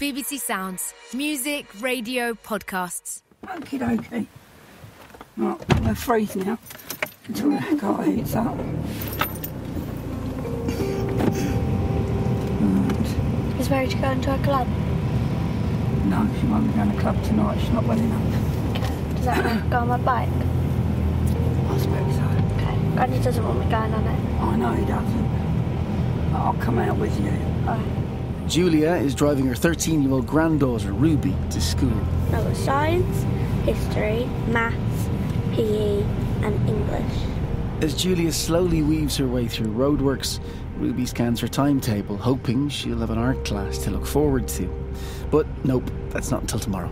BBC Sounds. Music, radio, podcasts. Okie dokie. Right, we're freeze now until the car heats up. Is Mary to go into a club? No, she won't be going to the club tonight. She's not well enough. Okay. Does that mean go on my bike? I suppose so. Okay. Granny doesn't want me going on it. I know he doesn't. I'll come out with you. Alright. Julia is driving her 13-year-old granddaughter, Ruby, to school. I've got science, history, maths, PE and English. As Julia slowly weaves her way through roadworks, Ruby scans her timetable, hoping she'll have an art class to look forward to. But nope, that's not until tomorrow.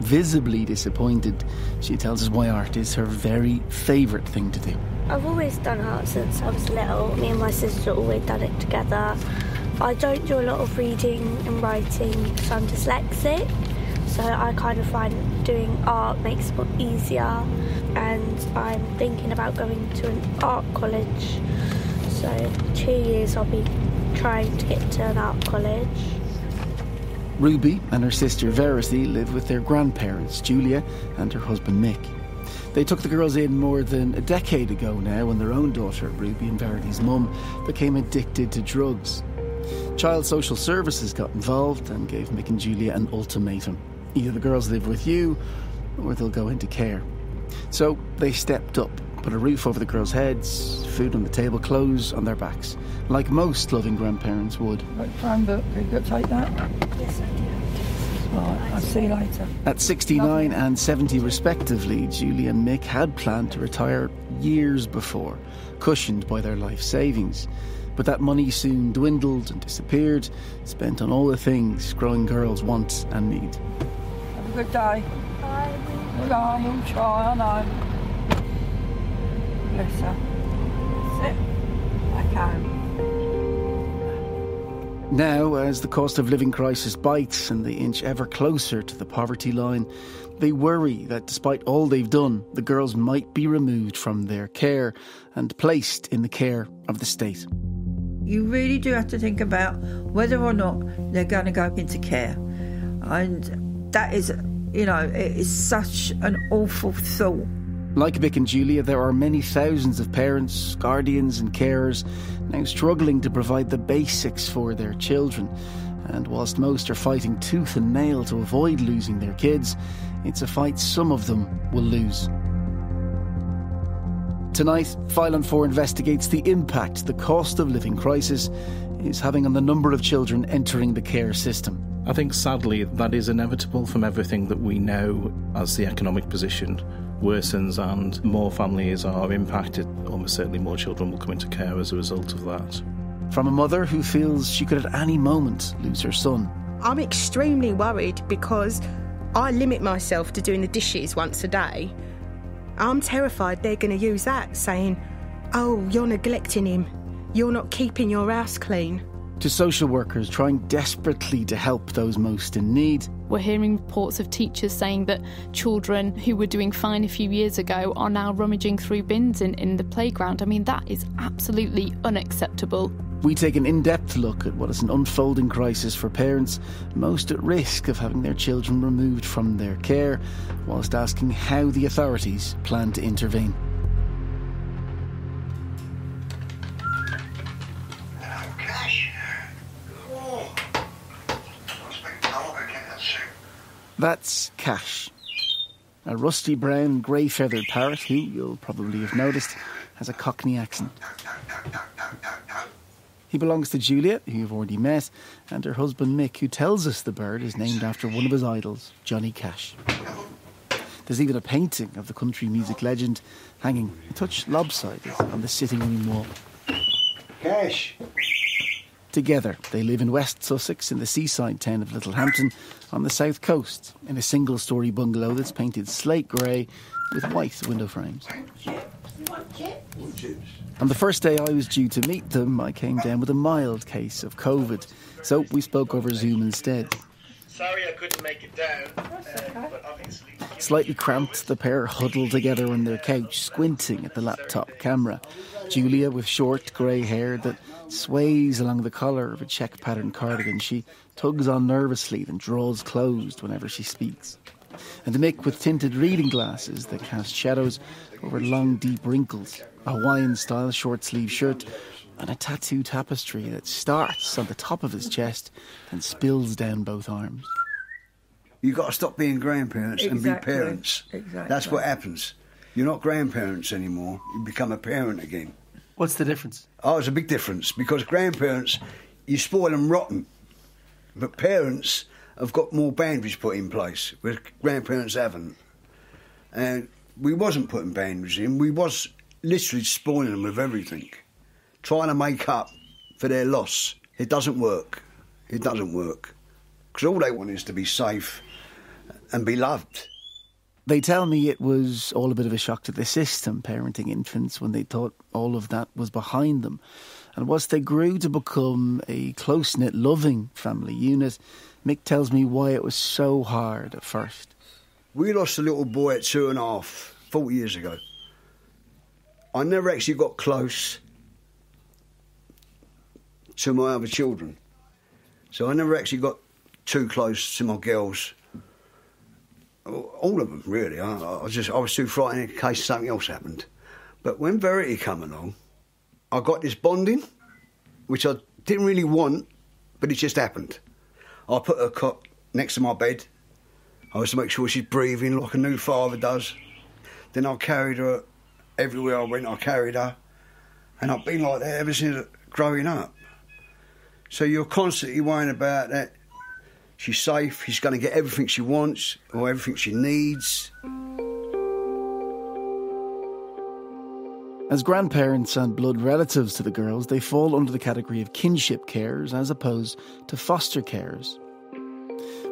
Visibly disappointed, she tells us why art is her very favourite thing to do. I've always done art since I was little. Me and my sister always done it together. I don't do a lot of reading and writing because I'm dyslexic, so I kind of find doing art makes it easier, and I'm thinking about going to an art college. So 2 years I'll be trying to get to an art college. Ruby and her sister Verity live with their grandparents, Julia and her husband Mick. They took the girls in more than a decade ago now when their own daughter, Ruby and Verity's mum, became addicted to drugs. Child Social Services got involved and gave Mick and Julia an ultimatum. Either the girls live with you or they'll go into care. So they stepped up, put a roof over the girls' heads, food on the table, clothes on their backs, like most loving grandparents would. Right, phone book, are you going to take that? Yes, I do. Right, I'll see you later. At 69 and 70 respectively, Julia and Mick had planned to retire years before, cushioned by their life savings. But that money soon dwindled and disappeared, spent on all the things growing girls want and need. Have a good day. Bye. Well, we'll try, I know. Bless her. Sit. Back home. Now, as the cost of living crisis bites and they inch ever closer to the poverty line, they worry that despite all they've done, the girls might be removed from their care and placed in the care of the state. You really do have to think about whether or not they're going to go into care. And that is, it is such an awful thought. Like Mick and Julia, there are many thousands of parents, guardians and carers now struggling to provide the basics for their children. And whilst most are fighting tooth and nail to avoid losing their kids, it's a fight some of them will lose. Tonight, File on 4 investigates the impact the cost of living crisis is having on the number of children entering the care system. I think sadly that is inevitable from everything that we know as the economic position worsens and more families are impacted. Almost certainly more children will come into care as a result of that. From a mother who feels she could at any moment lose her son. I'm extremely worried because I limit myself to doing the dishes once a day. I'm terrified they're going to use that, saying, oh, you're neglecting him. You're not keeping your house clean. To social workers trying desperately to help those most in need. We're hearing reports of teachers saying that children who were doing fine a few years ago are now rummaging through bins in the playground. I mean, that is absolutely unacceptable. We take an in-depth look at what is an unfolding crisis for parents most at risk of having their children removed from their care, whilst asking how the authorities plan to intervene. That's Cash, a rusty brown grey-feathered parrot who, you'll probably have noticed, has a Cockney accent. He belongs to Julia, who you've already met, and her husband Mick, who tells us the bird is named after one of his idols, Johnny Cash. There's even a painting of the country music legend hanging a touch lopsided on the sitting room wall. Cash! Together, they live in West Sussex in the seaside town of Littlehampton on the south coast in a single-storey bungalow that's painted slate grey with white window frames. On the first day I was due to meet them, I came down with a mild case of COVID, so we spoke over Zoom instead. Sorry I couldn't make it down, but obviously... Slightly cramped, the pair huddle together on their couch, squinting at the laptop camera. Julia, with short grey hair that sways along the collar of a check-pattern cardigan, she tugs on nervously, then draws closed whenever she speaks. And Mick, with tinted reading glasses that cast shadows over long, deep wrinkles, a Hawaiian-style short-sleeve shirt, and a tattoo tapestry that starts on the top of his chest and spills down both arms. You've got to stop being grandparents and be parents. Exactly. That's what happens. You're not grandparents anymore. You become a parent again. What's the difference? Oh, it's a big difference, because grandparents, you spoil them rotten. But parents have got more boundaries put in place, whereas grandparents haven't. And we wasn't putting boundaries in. We was literally spoiling them with everything, trying to make up for their loss. It doesn't work. It doesn't work. Because all they want is to be safe and be loved. They tell me it was all a bit of a shock to the system, parenting infants, when they thought all of that was behind them. And whilst they grew to become a close-knit, loving family unit, Mick tells me why it was so hard at first. We lost a little boy at 2.5, 40 years ago. I never actually got close to my other children. So I never actually got too close to my girls. All of them, really. I was too frightened in case something else happened. But when Verity came along, I got this bonding, which I didn't really want, but it just happened. I put her cot next to my bed. I was to make sure she's breathing like a new father does. Then I carried her everywhere I went. I carried her, and I've been like that ever since growing up. So you're constantly worrying about that. She's safe, she's going to get everything she wants or everything she needs. As grandparents and blood relatives to the girls, they fall under the category of kinship carers as opposed to foster carers.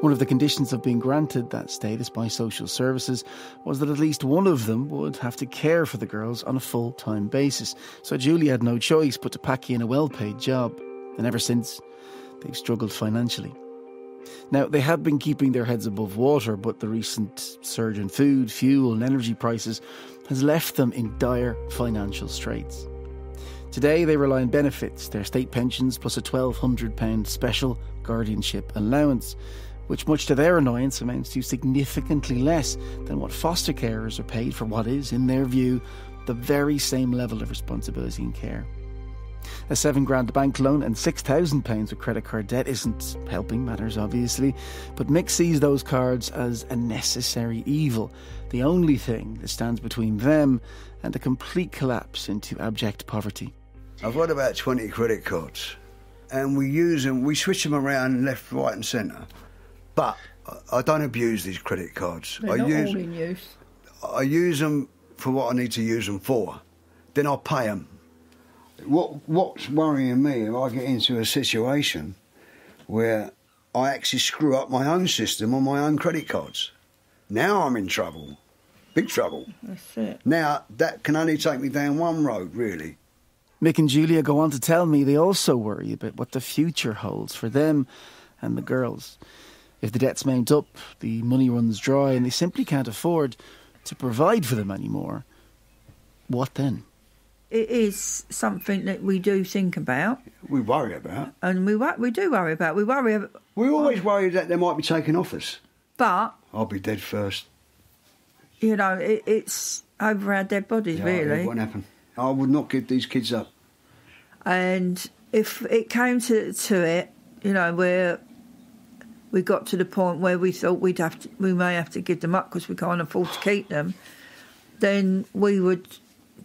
One of the conditions of being granted that status by social services was that at least one of them would have to care for the girls on a full-time basis. So Julie had no choice but to pack in a well-paid job. And ever since, they've struggled financially. Now, they had been keeping their heads above water, but the recent surge in food, fuel and energy prices has left them in dire financial straits. Today, they rely on benefits, their state pensions plus a £1,200 special guardianship allowance, which, much to their annoyance, amounts to significantly less than what foster carers are paid for what is, in their view, the very same level of responsibility and care. A £7,000 bank loan and £6,000 with credit card debt isn't helping matters, obviously, but Mick sees those cards as a necessary evil, the only thing that stands between them and a complete collapse into abject poverty. I've got about 20 credit cards, and we use them, we switch them around left, right and centre, but I don't abuse these credit cards. They're not all in use. I use them for what I need to use them for, then I'll pay them. What's worrying me if I get into a situation where I actually screw up my own system on my own credit cards. Now I'm in trouble. Big trouble. That's it. Now, that can only take me down one road, really. Mick and Julia go on to tell me they also worry about what the future holds for them and the girls. If the debts mount up, the money runs dry, and they simply can't afford to provide for them anymore, what then? It is something that we do think about. We worry about. And we do worry about. We always worry that they might be taking off us. But I'll be dead first. You know, it's over our dead bodies, really. It won't happen. I would not give these kids up. And if it came to it, you know, where we got to the point where we thought we may have to give them up because we can't afford to keep them, then we would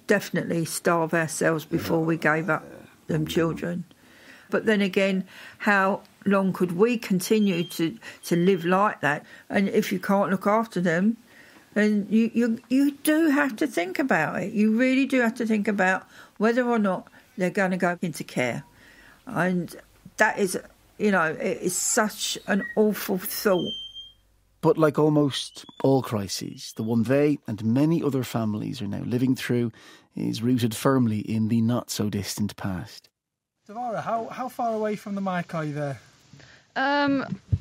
definitely starve ourselves before we gave up them children. But then again, how long could we continue to live like that? And if you can't look after them, then you do have to think about it. You really do have to think about whether or not they're going to go into care. And that is, you know, it is such an awful thought. But like almost all crises, the one they and many other families are now living through is rooted firmly in the not-so-distant past. Devora, how far away from the mic are you there?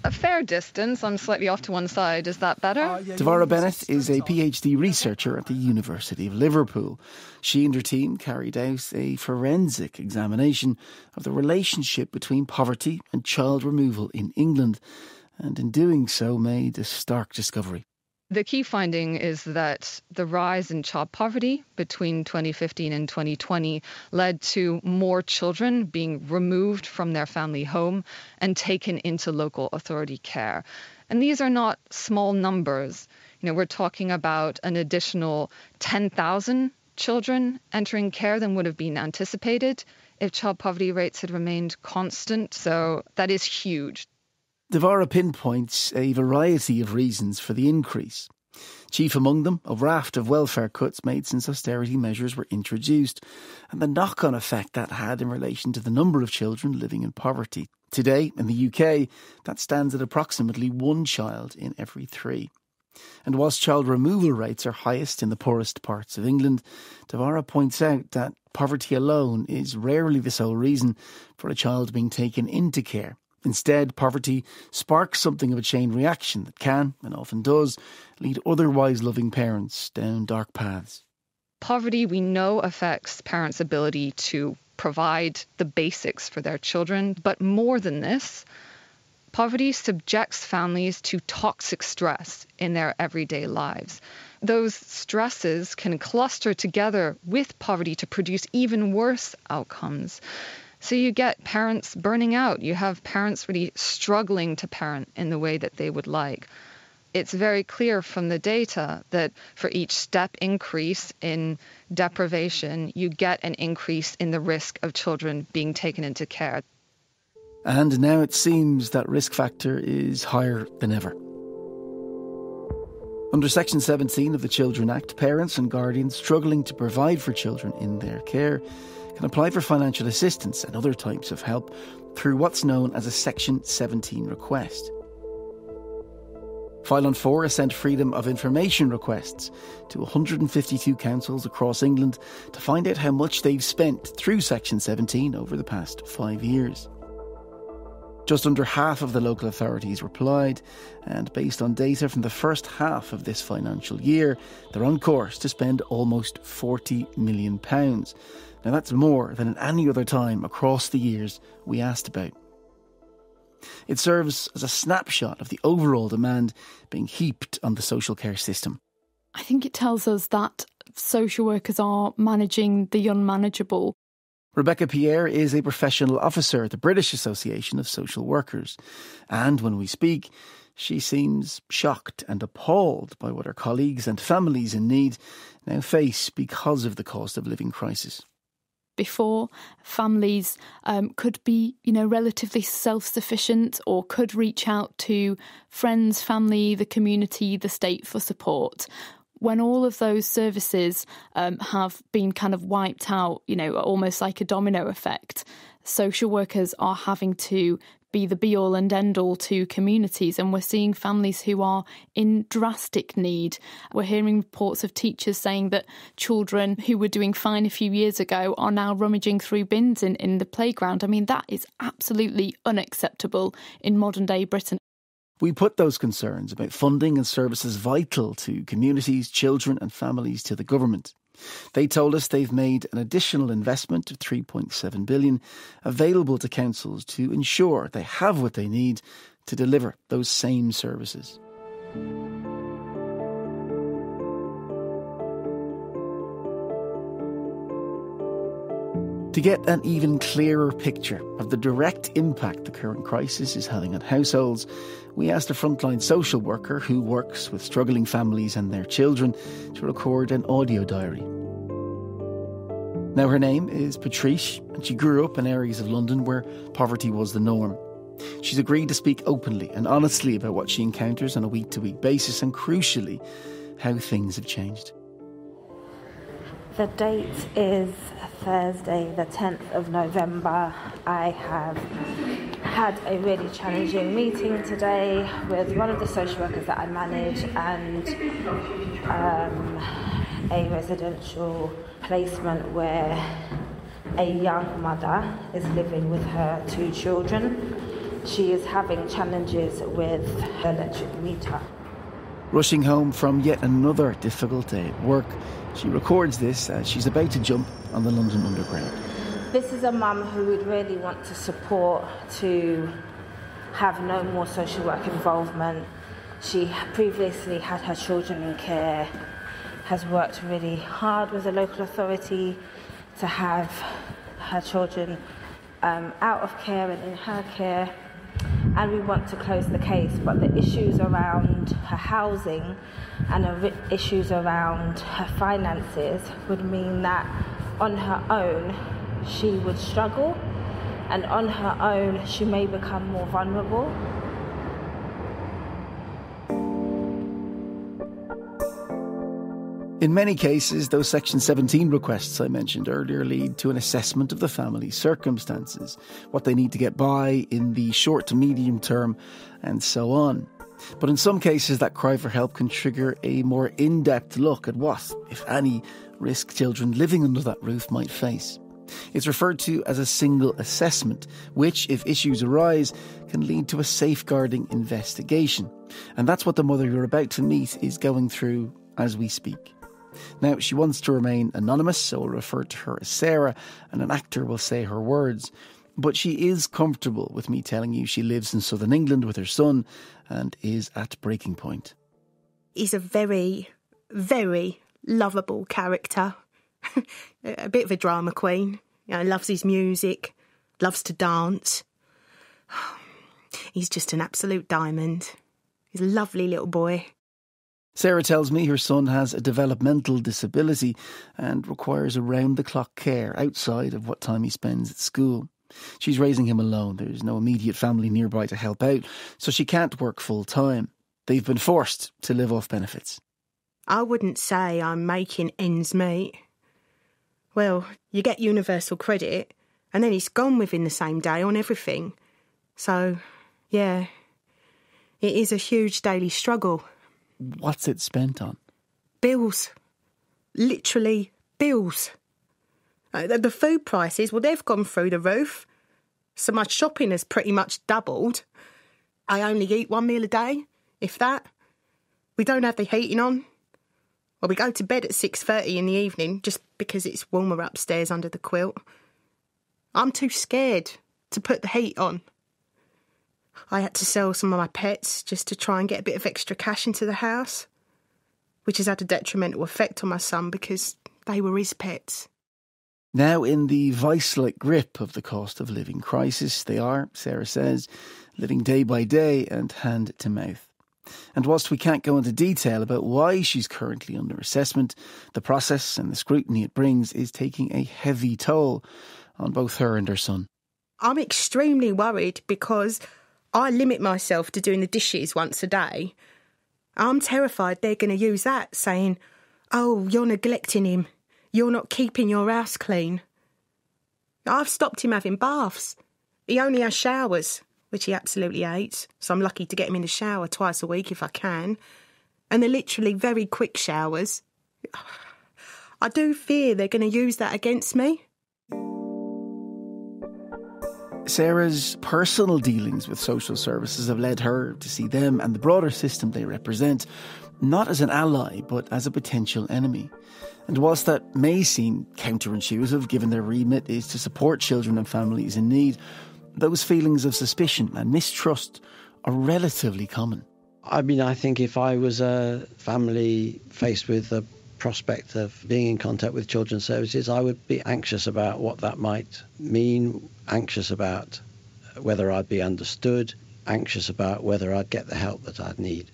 a fair distance. I'm slightly off to one side. Is that better? Devara Bennett is a PhD researcher at the University of Liverpool. She and her team carried out a forensic examination of the relationship between poverty and child removal in England, and in doing so made a stark discovery. The key finding is that the rise in child poverty between 2015 and 2020 led to more children being removed from their family home and taken into local authority care. And these are not small numbers. We're talking about an additional 10,000 children entering care than would have been anticipated if child poverty rates had remained constant. So that is huge. Devara pinpoints a variety of reasons for the increase. Chief among them, a raft of welfare cuts made since austerity measures were introduced, and the knock-on effect that had in relation to the number of children living in poverty. Today, in the UK, that stands at approximately 1 child in every 3. And whilst child removal rates are highest in the poorest parts of England, Devara points out that poverty alone is rarely the sole reason for a child being taken into care. Instead, poverty sparks something of a chain reaction that can, and often does, lead otherwise loving parents down dark paths. Poverty, we know, affects parents' ability to provide the basics for their children. But more than this, poverty subjects families to toxic stress in their everyday lives. Those stresses can cluster together with poverty to produce even worse outcomes. So you get parents burning out. You have parents really struggling to parent in the way that they would like. It's very clear from the data that for each step increase in deprivation, you get an increase in the risk of children being taken into care. And now it seems that risk factor is higher than ever. Under Section 17 of the Children Act, parents and guardians struggling to provide for children in their care can apply for financial assistance and other types of help through what's known as a Section 17 request. File on 4 has sent freedom of information requests to 152 councils across England to find out how much they've spent through Section 17 over the past 5 years. Just under half of the local authorities replied, and based on data from the first half of this financial year, they're on course to spend almost £40 million. Now that's more than at any other time across the years we asked about. It serves as a snapshot of the overall demand being heaped on the social care system. I think it tells us that social workers are managing the unmanageable. Rebekah Pierre is a professional officer at the British Association of Social Workers. And when we speak, she seems shocked and appalled by what her colleagues and families in need now face because of the cost of living crisis. Before, families could be, relatively self-sufficient or could reach out to friends, family, the community, the state for support. When all of those services have been kind of wiped out, almost like a domino effect, social workers are having to be the be-all and end-all to communities, and we're seeing families who are in drastic need. We're hearing reports of teachers saying that children who were doing fine a few years ago are now rummaging through bins in the playground. I mean, that is absolutely unacceptable in modern-day Britain. We put those concerns about funding and services vital to communities, children and families to the government. They told us they've made an additional investment of £3.7 billion available to councils to ensure they have what they need to deliver those same services. To get an even clearer picture of the direct impact the current crisis is having on households, we asked a frontline social worker who works with struggling families and their children to record an audio diary. Now, her name is Patrice, and she grew up in areas of London where poverty was the norm. She's agreed to speak openly and honestly about what she encounters on a week-to-week basis and, crucially, how things have changed. The date is Thursday, the 10th of November. I have had a really challenging meeting today with one of the social workers that I manage and a residential placement where a young mother is living with her 2 children. she is having challenges with her electric meter. Rushing home from yet another difficult day at work, she records this as she's about to jump on the London Underground. This is a mum who would really want to support, to have no more social work involvement. She previously had her children in care, has worked really hard with the local authority to have her children out of care and in her care, and we want to close the case, but the issues around her housing and the issues around her finances would mean that on her own she would struggle, and on her own she may become more vulnerable. In many cases, those Section 17 requests I mentioned earlier lead to an assessment of the family's circumstances, what they need to get by in the short to medium term, and so on. But in some cases, that cry for help can trigger a more in-depth look at what, if any, risk children living under that roof might face. It's referred to as a single assessment, which, if issues arise, can lead to a safeguarding investigation. And that's what the mother you're about to meet is going through as we speak. Now, she wants to remain anonymous, so we'll refer to her as Sarah, and an actor will say her words. But she is comfortable with me telling you she lives in southern England with her son and is at breaking point. He's a very, very lovable character. A bit of a drama queen. You know, loves his music, loves to dance. He's just an absolute diamond. He's a lovely little boy. Sarah tells me her son has a developmental disability and requires around-the-clock care outside of what time he spends at school. She's raising him alone. There's no immediate family nearby to help out, so she can't work full-time. They've been forced to live off benefits. I wouldn't say I'm making ends meet. Well, you get universal credit, and then it's gone within the same day on everything. So, yeah, it is a huge daily struggle. What's it spent on? Bills. Literally bills. The food prices, well, they've gone through the roof. So my shopping has pretty much doubled. I only eat one meal a day, if that. We don't have the heating on. Well, we go to bed at 6:30 in the evening just because it's warmer upstairs under the quilt. I'm too scared to put the heat on. I had to sell some of my pets just to try and get a bit of extra cash into the house, which has had a detrimental effect on my son because they were his pets. Now in the vice-like grip of the cost of living crisis, they are, Sarah says, living day by day and hand to mouth. And whilst we can't go into detail about why she's currently under assessment, the process and the scrutiny it brings is taking a heavy toll on both her and her son. I'm extremely worried because I limit myself to doing the dishes once a day. I'm terrified they're going to use that, saying, "Oh, you're neglecting him. You're not keeping your house clean." I've stopped him having baths. He only has showers, which he absolutely hates, so I'm lucky to get him in the shower twice a week if I can. And they're literally very quick showers. I do fear they're going to use that against me. Sarah's personal dealings with social services have led her to see them and the broader system they represent not as an ally, but as a potential enemy. And whilst that may seem counterintuitive, given their remit is to support children and families in need, those feelings of suspicion and mistrust are relatively common. I mean, I think if I was a family faced with the prospect of being in contact with children's services, I would be anxious about what that might mean, anxious about whether I'd be understood, anxious about whether I'd get the help that I'd need.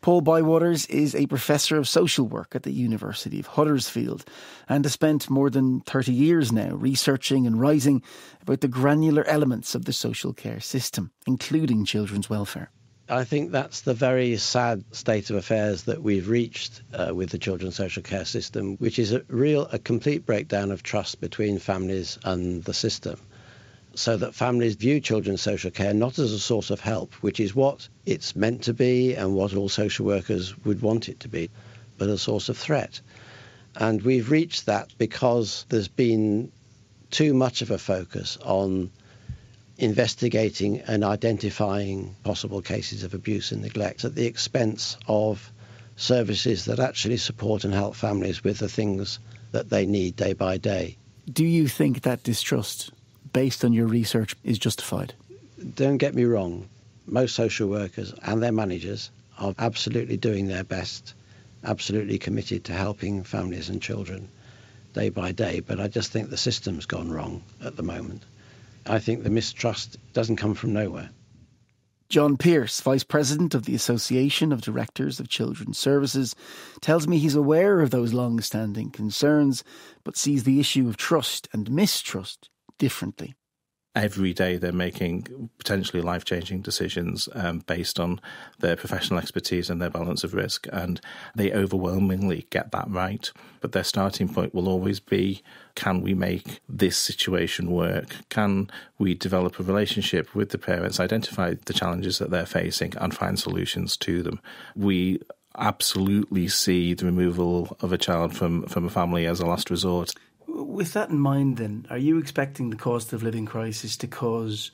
Paul Bywaters is a professor of social work at the University of Huddersfield and has spent more than 30 years now researching and writing about the granular elements of the social care system, including children's welfare. I think that's the very sad state of affairs that we've reached with the children's social care system, which is a complete breakdown of trust between families and the system, so that families view children's social care not as a source of help, which is what it's meant to be and what all social workers would want it to be, but a source of threat. And we've reached that because there's been too much of a focus on investigating and identifying possible cases of abuse and neglect at the expense of services that actually support and help families with the things that they need day by day. Do you think that distrust, based on your research, is justified? Don't get me wrong. Most social workers and their managers are absolutely doing their best, absolutely committed to helping families and children day by day, but I just think the system's gone wrong at the moment. I think the mistrust doesn't come from nowhere. John Pierce, Vice President of the Association of Directors of Children's Services, tells me he's aware of those long-standing concerns, but sees the issue of trust and mistrust differently. Every day they're making potentially life-changing decisions based on their professional expertise and their balance of risk, and they overwhelmingly get that right. But their starting point will always be, can we make this situation work? Can we develop a relationship with the parents, identify the challenges that they're facing and find solutions to them? We absolutely see the removal of a child from a family as a last resort. With that in mind, then, are you expecting the cost of living crisis to cause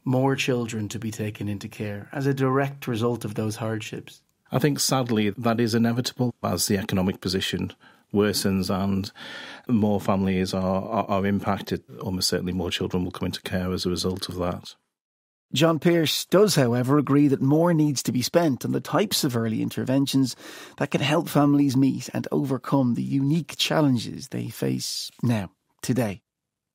more children to be taken into care as a direct result of those hardships? I think, sadly, that is inevitable as the economic position worsens and more families are impacted. Almost certainly more children will come into care as a result of that. John Pierce does, however, agree that more needs to be spent on the types of early interventions that can help families meet and overcome the unique challenges they face now, today.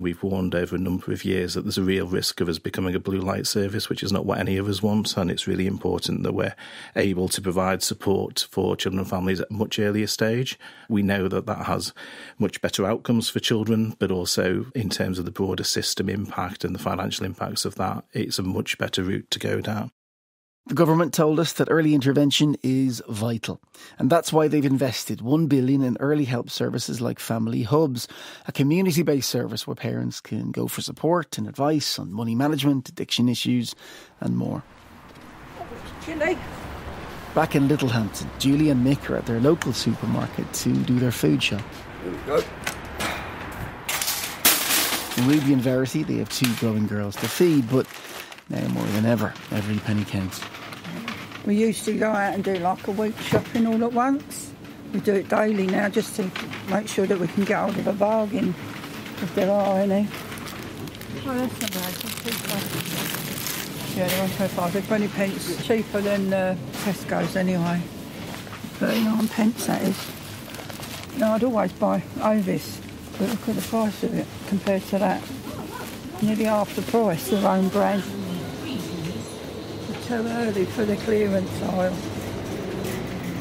We've warned over a number of years that there's a real risk of us becoming a blue light service, which is not what any of us want, and it's really important that we're able to provide support for children and families at a much earlier stage. We know that that has much better outcomes for children, but also in terms of the broader system impact and the financial impacts of that, it's a much better route to go down. The government told us that early intervention is vital, and that's why they've invested $1 billion in early help services like Family Hubs, a community-based service where parents can go for support and advice on money management, addiction issues and more. Chilli. Back in Littlehampton, Julie and Mick are at their local supermarket to do their food shop. Here we go. In Ruby and Verity, they have 2 growing girls to feed, but now more than ever, every penny counts. We used to go out and do like a week shopping all at once. We do it daily now just to make sure that we can get hold of a bargain, if there are any. Oh, that's not bad. Yeah, they're £1.25. They're 20 pence cheaper than Tesco's anyway. 39 pence, that is. No, I'd always buy Ovis, but look at the price of it compared to that. Nearly half the price, their own brand. Too early for the clearance aisle.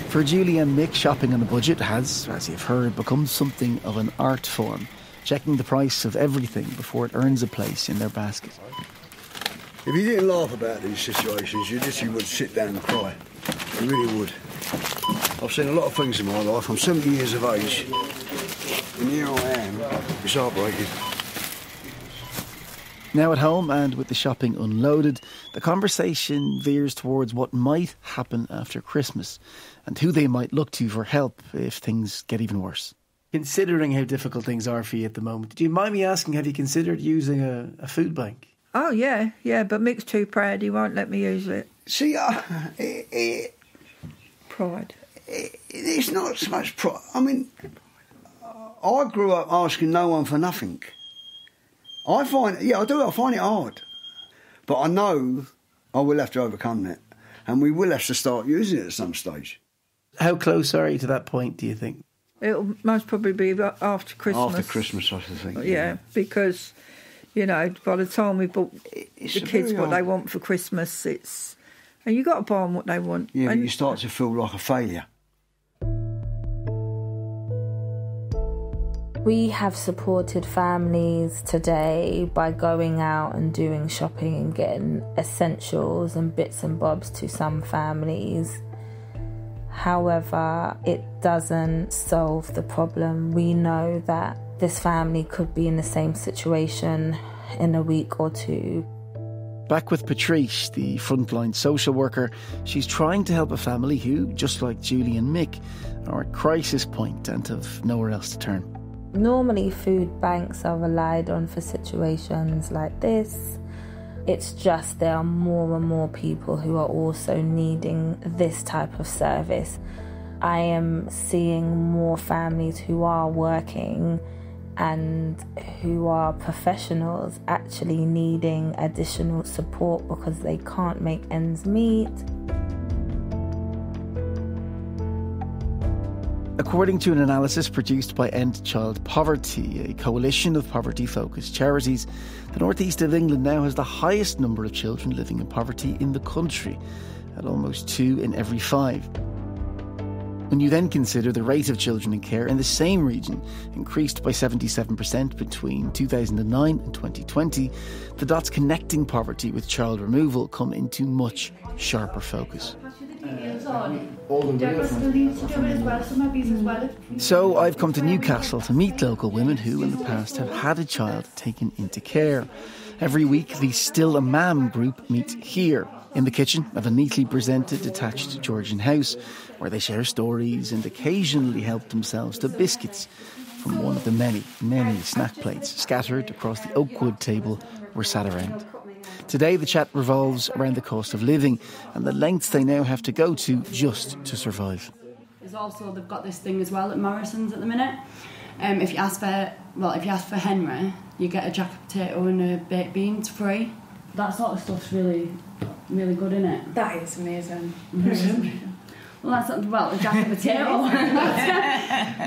For Julie and Mick, shopping on a budget has, as you've heard, become something of an art form, checking the price of everything before it earns a place in their basket. If you didn't laugh about these situations, you literally would sit down and cry. You really would. I've seen a lot of things in my life. I'm 70 years of age, and here I am. It's heartbreaking. Now at home, and with the shopping unloaded, the conversation veers towards what might happen after Christmas and who they might look to for help if things get even worse. Considering how difficult things are for you at the moment, do you mind me asking, have you considered using a food bank? Oh, yeah, but Mick's too proud. He won't let me use it. See, Pride. It's not so much pride. I mean, I grew up asking no one for nothing. I find it hard. But I know I will have to overcome that. And we will have to start using it at some stage. How close are you to that point, do you think? It'll most probably be after Christmas. After Christmas, I think. Yeah, because, by the time we bought the kids what they want for Christmas, and you got to buy them what they want. Yeah, but you start to feel like a failure. We have supported families today by going out and doing shopping and getting essentials and bits and bobs to some families. However, it doesn't solve the problem. We know that this family could be in the same situation in a week or 2. Back with Patrice, the frontline social worker, she's trying to help a family who, just like Julie and Mick, are at crisis point and have nowhere else to turn. Normally food banks are relied on for situations like this, It's just there are more and more people who are also needing this type of service. I am seeing more families who are working and who are professionals actually needing additional support because they can't make ends meet. According to an analysis produced by End Child Poverty, a coalition of poverty-focused charities, the northeast of England now has the highest number of children living in poverty in the country, at almost 2 in every 5. When you then consider the rate of children in care in the same region increased by 77% between 2009 and 2020, the dots connecting poverty with child removal come into much sharper focus. So I've come to Newcastle to meet local women who in the past have had a child taken into care. Every week the Still a Mam group meet here in the kitchen of a neatly presented detached Georgian house where they share stories and occasionally help themselves to biscuits from one of the many, many snack plates scattered across the oakwood table we're sat around. Today the chat revolves around the cost of living and the lengths they now have to go to just to survive. There's also, they've got this thing as well at Morrison's at the minute. If you ask for Henry, you get a jacket potato and a baked beans free. That sort of stuff's really, really good, isn't it? That is amazing. Well, that's a jacket potato.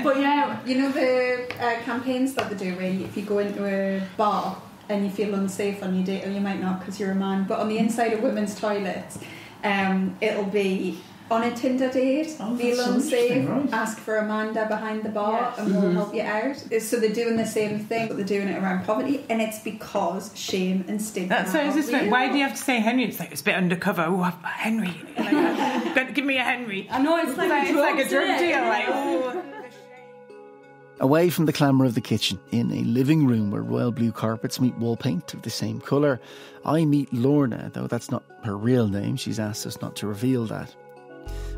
But yeah, you know the campaigns that they do where if you go into a bar and you feel unsafe on your date, or you might not because you're a man, but on the inside of women's toilets, it'll be on a Tinder date, feel unsafe, ask for Amanda behind the bar and we'll help you out. So they're doing the same thing, but they're doing it around poverty, and it's because shame and stigma. That's so interesting. Why do you have to say Henry? It's like, it's a bit undercover. Oh, Henry. Like, give me a Henry. I know, it's like a drug deal. Like, oh. Away from the clamour of the kitchen, in a living room where royal blue carpets meet wall paint of the same colour, I meet Lorna, though that's not her real name. She's asked us not to reveal that.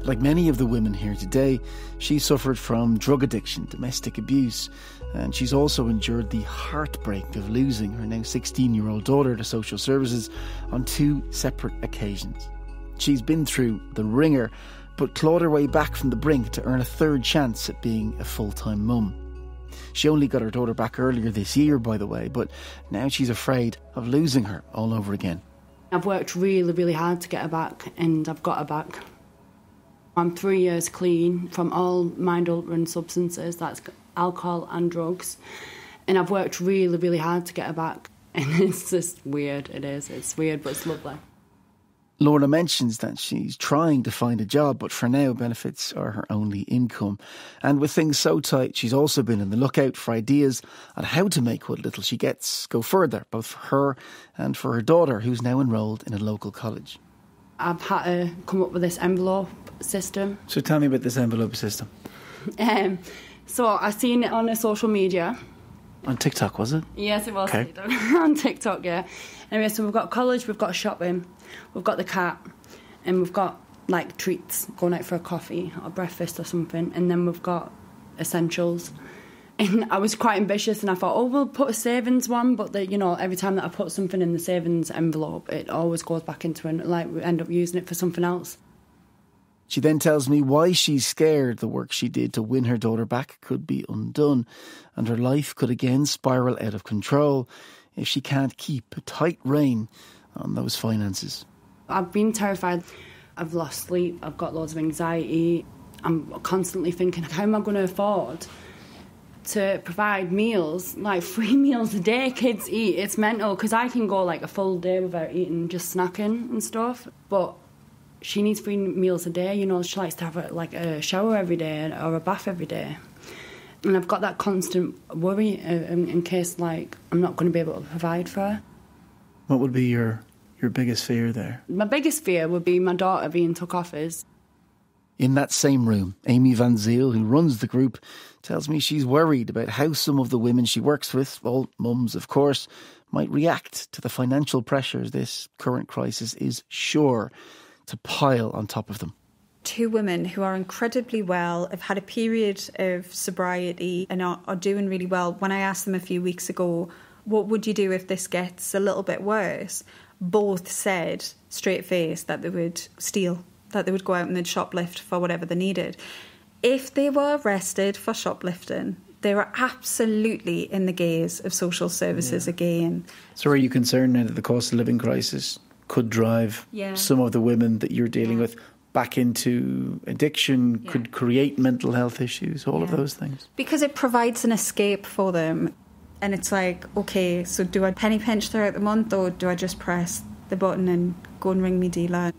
Like many of the women here today, she suffered from drug addiction, domestic abuse, and she's also endured the heartbreak of losing her now 16-year-old daughter to social services on 2 separate occasions. She's been through the ringer, but clawed her way back from the brink to earn a third chance at being a full-time mum. She only got her daughter back earlier this year, by the way, but now she's afraid of losing her all over again. I've worked really, really hard to get her back, and I've got her back. I'm 3 years clean from all mind-altering substances, that's alcohol and drugs. And I've worked really, really hard to get her back. And it's just weird, it is. It's weird, but it's lovely. Lorna mentions that she's trying to find a job, but for now benefits are her only income. And with things so tight, she's also been on the lookout for ideas on how to make what little she gets go further, both for her and for her daughter, who's now enrolled in a local college. I've had to come up with this envelope system. So tell me about this envelope system. So I seen it on a social media. On TikTok, was it? Yes, it was. Okay. On TikTok, yeah. Anyway, so we've got college, we've got shopping, we've got the cat, and we've got, like, treats, going out for a coffee or breakfast or something, and then we've got essentials. And I was quite ambitious, and I thought, oh, we'll put a savings one, but, every time that I put something in the savings envelope, it always goes back into it, we end up using it for something else. She then tells me why she's scared the work she did to win her daughter back could be undone, and her life could again spiral out of control if she can't keep a tight rein on those finances. I've been terrified. I've lost sleep. I've got loads of anxiety. I'm constantly thinking, how am I going to afford to provide meals, like 3 meals a day kids eat? It's mental, because I can go like a full day without eating, just snacking and stuff. But she needs 3 meals a day. She likes to have a shower every day or a bath every day. And I've got that constant worry in case, I'm not going to be able to provide for her. What would be your biggest fear there? My biggest fear would be my daughter being took off us. In that same room, Amy Van Zyl, who runs the group, tells me she's worried about how some of the women she works with, all mums of course, might react to the financial pressures this current crisis is sure to pile on top of them. 2 women who are incredibly well, have had a period of sobriety and are doing really well. When I asked them a few weeks ago, what would you do if this gets a little bit worse? both said straight-faced that they would steal, that they would go out and they'd shoplift for whatever they needed. If they were arrested for shoplifting, they were absolutely in the gaze of social services again. So are you concerned now that the cost of living crisis could drive some of the women that you're dealing with back into addiction, could create mental health issues, all of those things? Because it provides an escape for them. And it's like, okay, so do I penny pinch throughout the month, or do I just press the button and go and ring me dealer?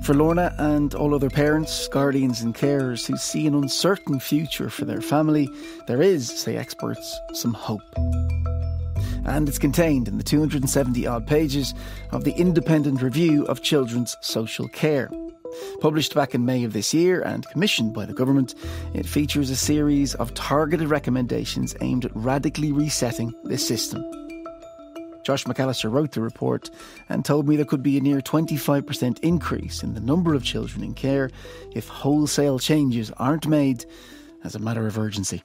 For Lorna and all other parents, guardians and carers who see an uncertain future for their family, there is, say experts, some hope. And it's contained in the 270-odd pages of the Independent Review of Children's Social Care. Published back in May of this year and commissioned by the government, it features a series of targeted recommendations aimed at radically resetting this system. Josh McAllister wrote the report and told me there could be a near 25% increase in the number of children in care if wholesale changes aren't made as a matter of urgency.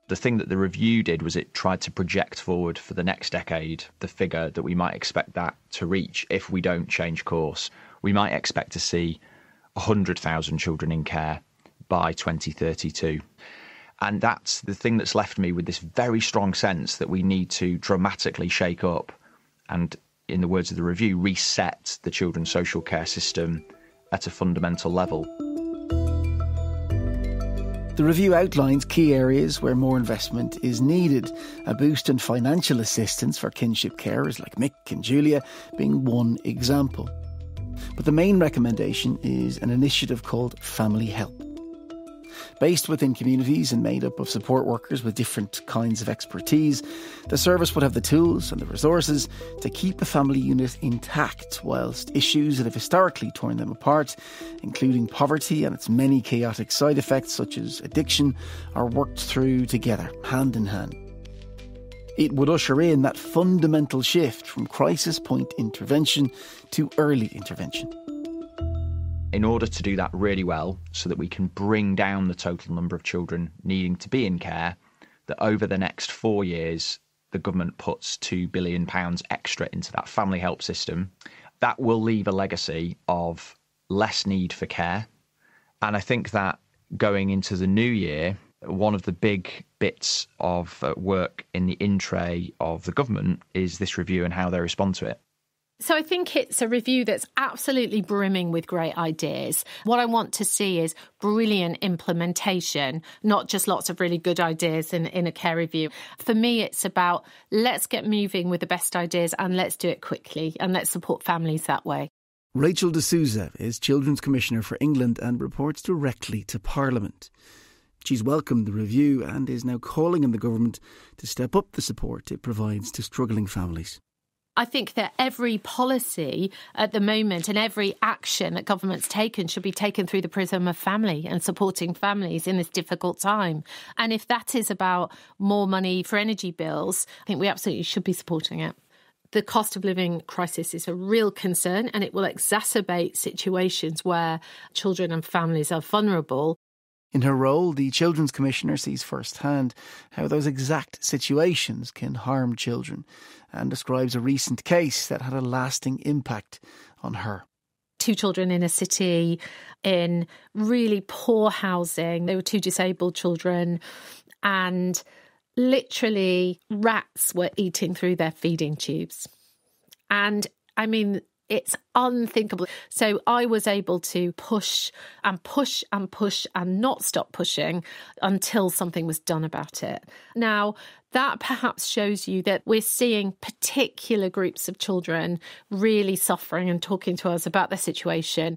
The thing that the review did was it tried to project forward for the next decade the figure that we might expect that to reach if we don't change course. We might expect to see 100,000 children in care by 2032. And that's the thing that's left me with this very strong sense that we need to dramatically shake up and, in the words of the review, reset the children's social care system at a fundamental level. The review outlines key areas where more investment is needed, a boost in financial assistance for kinship carers like Mick and Julia being one example. But the main recommendation is an initiative called Family Help. Based within communities and made up of support workers with different kinds of expertise, the service would have the tools and the resources to keep a family unit intact whilst issues that have historically torn them apart, including poverty and its many chaotic side effects such as addiction, are worked through together, hand in hand. It would usher in that fundamental shift from crisis point intervention to early intervention. In order to do that really well, so that we can bring down the total number of children needing to be in care, that over the next 4 years, the government puts £2 billion extra into that family help system. That will leave a legacy of less need for care. And I think that going into the new year, one of the big bits of work in the in tray of the government is this review and how they respond to it. So I think it's a review that's absolutely brimming with great ideas. What I want to see is brilliant implementation, not just lots of really good ideas in a care review. For me, it's about let's get moving with the best ideas and let's do it quickly and let's support families that way. Rachel D'Souza is Children's Commissioner for England and reports directly to Parliament. She's welcomed the review and is now calling on the government to step up the support it provides to struggling families. I think that every policy at the moment and every action that government's taken should be taken through the prism of family and supporting families in this difficult time. And if that is about more money for energy bills, I think we absolutely should be supporting it. The cost of living crisis is a real concern and it will exacerbate situations where children and families are vulnerable. In her role, the Children's Commissioner sees firsthand how those exact situations can harm children and describes a recent case that had a lasting impact on her. 2 children in a city in really poor housing. They were 2 disabled children and literally rats were eating through their feeding tubes. And I mean, it's unthinkable. So I was able to push and push and push and not stop pushing until something was done about it. Now, that perhaps shows you that we're seeing particular groups of children really suffering and talking to us about their situation.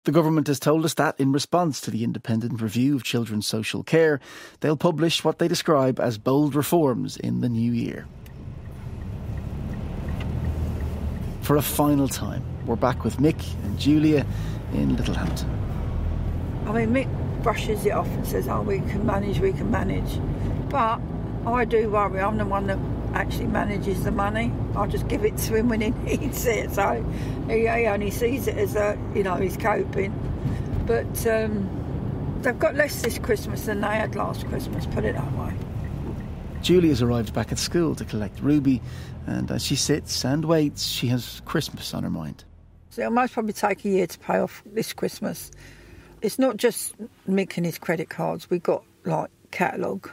The government has told us that in response to the Independent Review of Children's Social Care, they'll publish what they describe as bold reforms in the new year. For a final time, we're back with Mick and Julia in Littlehampton. I mean, Mick brushes it off and says, oh, we can manage. But I do worry. I'm the one that actually manages the money. I just give it to him when he needs it. So he only sees it as he's coping. But they've got less this Christmas than they had last Christmas, put it that way. Julia's arrived back at school to collect Ruby, and as she sits and waits, she has Christmas on her mind. So it'll most probably take a year to pay off this Christmas. It's not just Mick and his credit cards. We've got, like, catalogue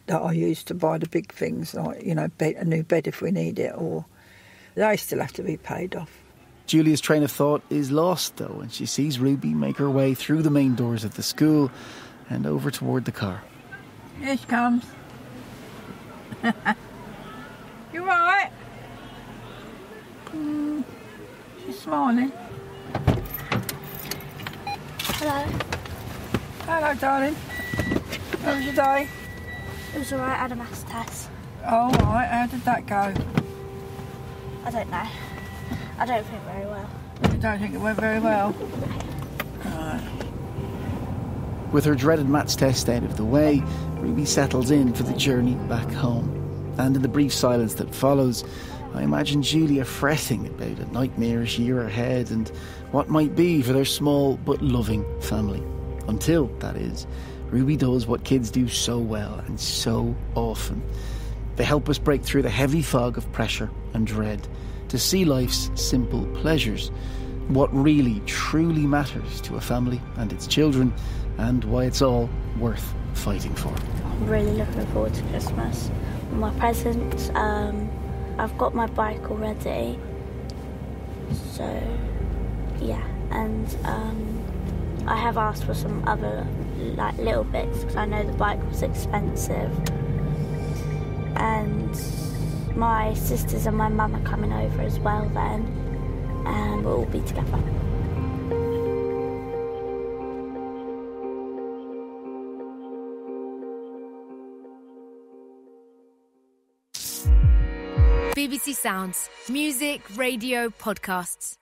that I use to buy the big things, like, you know, a new bed if we need it, or they still have to be paid off. Julia's train of thought is lost, though, and she sees Ruby make her way through the main doors of the school and over toward the car. Here she comes. You right? She's smiling. Hello. Hello, darling. How was your day? It was alright, I had a maths test. Oh, right. How did that go? I don't know. I don't think very well. You don't think it went very well? Right. With her dreaded maths test out of the way, Ruby settles in for the journey back home. And in the brief silence that follows, I imagine Julia fretting about a nightmarish year ahead and what might be for their small but loving family. Until, that is, Ruby does what kids do so well and so often. They help us break through the heavy fog of pressure and dread to see life's simple pleasures, what really, truly matters to a family and its children, and why it's all worth fighting for. I'm really looking forward to Christmas. My presents, I've got my bike already, so yeah, and I have asked for some other like little bits because I know the bike was expensive, and my sisters and my mum are coming over as well then, and we'll all be together. BBC Sounds. Music, radio, podcasts.